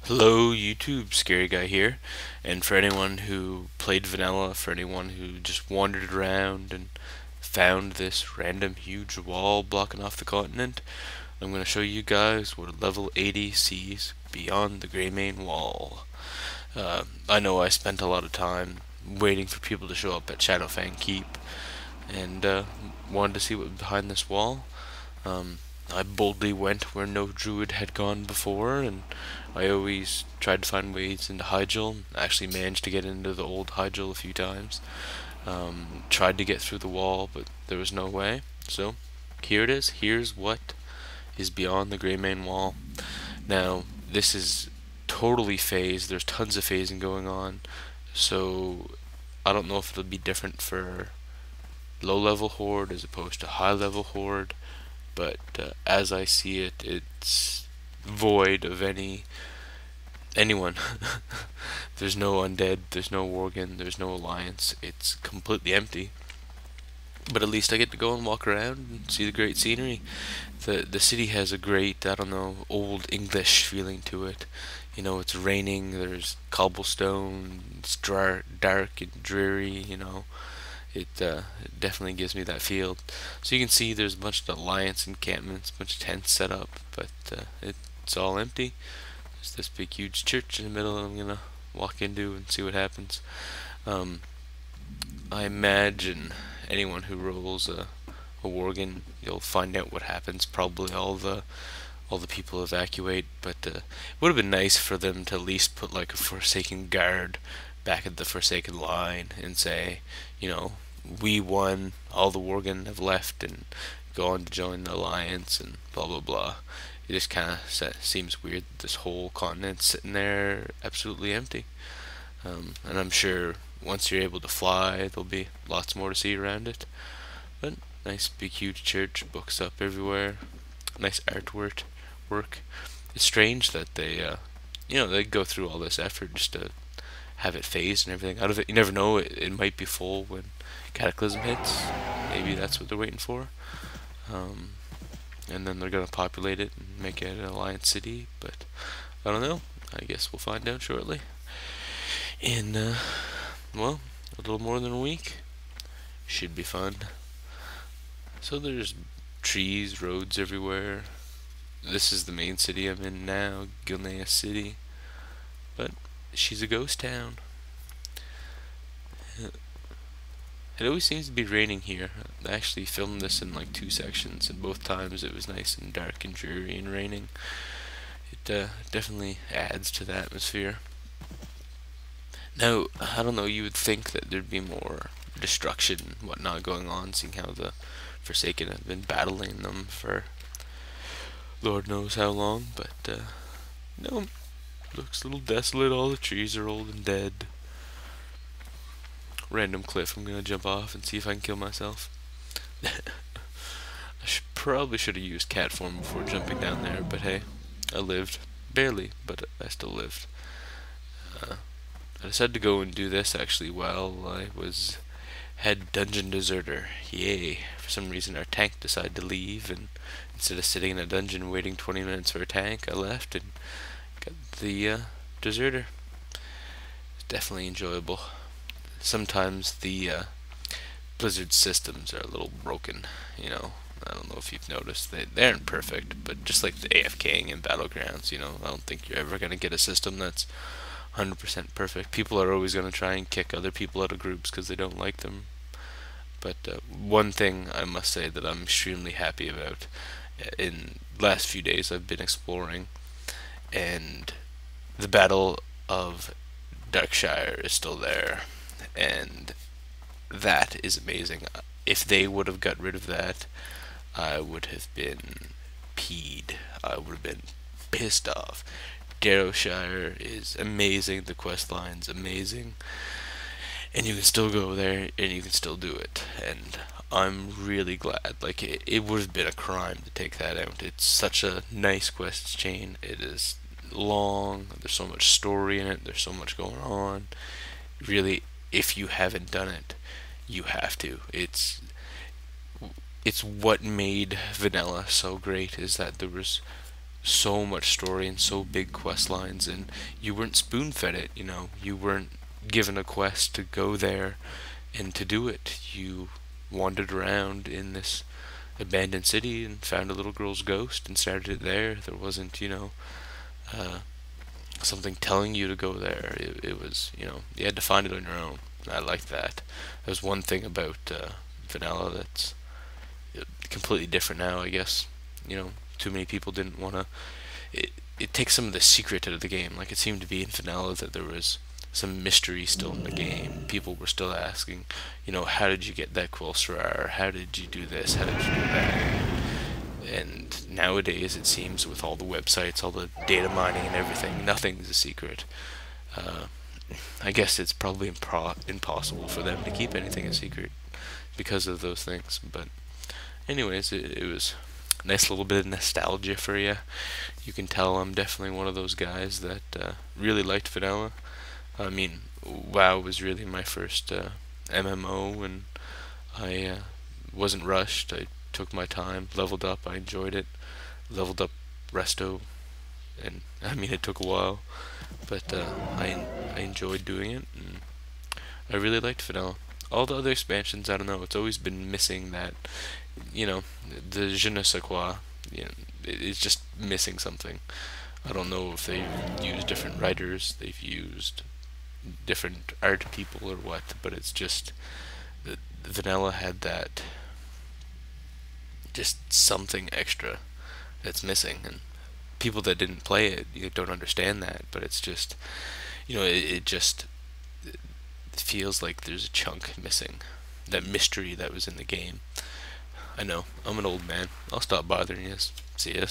Hello YouTube, Scary Guy here, and for anyone who played vanilla, for anyone who just wandered around and found this random huge wall blocking off the continent, I'm going to show you guys what a level 80 sees beyond the Greymane wall. I know I spent a lot of time waiting for people to show up at Shadowfang Keep, and wanted to see what was behind this wall. Um, I boldly went where no druid had gone before, and I always tried to find ways into Hyjal. I actually managed to get into the old Hyjal a few times. Tried to get through the wall, but there was no way. So, here it is. Here's what is beyond the Greymane wall. Now, this is totally phased. There's tons of phasing going on. So, I don't know if it'll be different for low level horde as opposed to high level horde, but as I see it, it's void of anyone. There's no undead, there's no Worgen, there's no alliance. It's completely empty. But at least I get to go and walk around and see the great scenery. The city has a great, I don't know, old English feeling to it. You know, it's raining, there's cobblestone, it's dark and dreary, it definitely gives me that feel. So you can see there's a bunch of alliance encampments, a bunch of tents set up, but it's all empty. There's this big huge church in the middle I'm gonna walk into and see what happens. Um, I imagine anyone who rolls a Worgen, you'll find out what happens. Probably all the people evacuate, but it would have been nice for them to at least put like a Forsaken guard back at the Forsaken line and say, you know, we won, all the Worgen have left and gone to join the alliance and blah blah blah. It just kind of seems weird that this whole continent's sitting there absolutely empty. And I'm sure once you're able to fly, there'll be lots more to see around it. But nice big huge church, books up everywhere, nice artwork. It's strange that they go through all this effort just to have it phased and everything out of it. You never know, it might be full when Cataclysm hits. Maybe that's what they're waiting for. Um, and then they're gonna populate it and make it an alliance city. But I don't know. I guess we'll find out shortly. In well, a little more than a week. Should be fun. So there's trees, roads everywhere. This is the main city I'm in now, Gilneas City. But she's a ghost town. It always seems to be raining here. I actually filmed this in like two sections, and both times it was nice and dark and dreary and raining. It definitely adds to the atmosphere. Now, I don't know, you would think that there'd be more destruction and whatnot going on, seeing how the Forsaken have been battling them for Lord knows how long, but no, looks a little desolate. All the trees are old and dead. Random cliff I'm gonna jump off and see if I can kill myself. Probably should have used cat form before jumping down there, but hey, I lived. Barely, but I still lived. I decided to go and do this actually while I was head dungeon deserter. Yay. For some reason our tank decided to leave, and instead of sitting in a dungeon waiting 20 minutes for a tank, I left and got the deserter. It's definitely enjoyable. Sometimes the Blizzard systems are a little broken, you know. I don't know if you've noticed. They aren't perfect, but just like the AFKing in Battlegrounds, you know, I don't think you're ever going to get a system that's 100% perfect. People are always going to try and kick other people out of groups because they don't like them. But one thing I must say that I'm extremely happy about, in the last few days I've been exploring, and the Battle of Darkshire is still there, and that is amazing. If they would have got rid of that, I would have been peed. I would have been pissed off. Darrowshire is amazing, the quest line's amazing, and you can still go there and you can still do it, and I'm really glad. Like, it would have been a crime to take that out. It's such a nice quest chain. It is long, there's so much story in it, there's so much going on. Really, if you haven't done it, you have to. It's what made vanilla so great, is that there was so much story and so big quest lines, and you weren't spoon fed it. You weren't given a quest to go there and to do it. You wandered around in this abandoned city and found a little girl's ghost and started it there. There wasn't, uh, something telling you to go there. It was, you had to find it on your own. I liked that. There's one thing about vanilla that's completely different now, I guess. Too many people didn't want to. It takes some of the secret out of the game. Like, it seemed to be in vanilla that there was some mystery still in the game. People were still asking, how did you get that Quillsrar? How did you do this? How did you do that? And nowadays, it seems, with all the websites, all the data mining and everything, nothing's a secret. Uh, I guess it's probably impossible for them to keep anything a secret because of those things. But anyways, it was a nice little bit of nostalgia for you. You can tell I'm definitely one of those guys that really liked vanilla. I mean, WoW was really my first MMO, and I wasn't rushed. I took my time, leveled up, I enjoyed it, leveled up Resto, and I mean, it took a while, but I enjoyed doing it, and I really liked vanilla. All the other expansions, I don't know, it's always been missing that, the je ne sais quoi. It's just missing something. I don't know if they've used different writers, they've used different art people or what, but it's just the vanilla had that just something extra that's missing, and people that didn't play it, don't understand that, but it's just, it just it feels like there's a chunk missing, that mystery that was in the game. I know, I'm an old man. I'll stop bothering you. See you.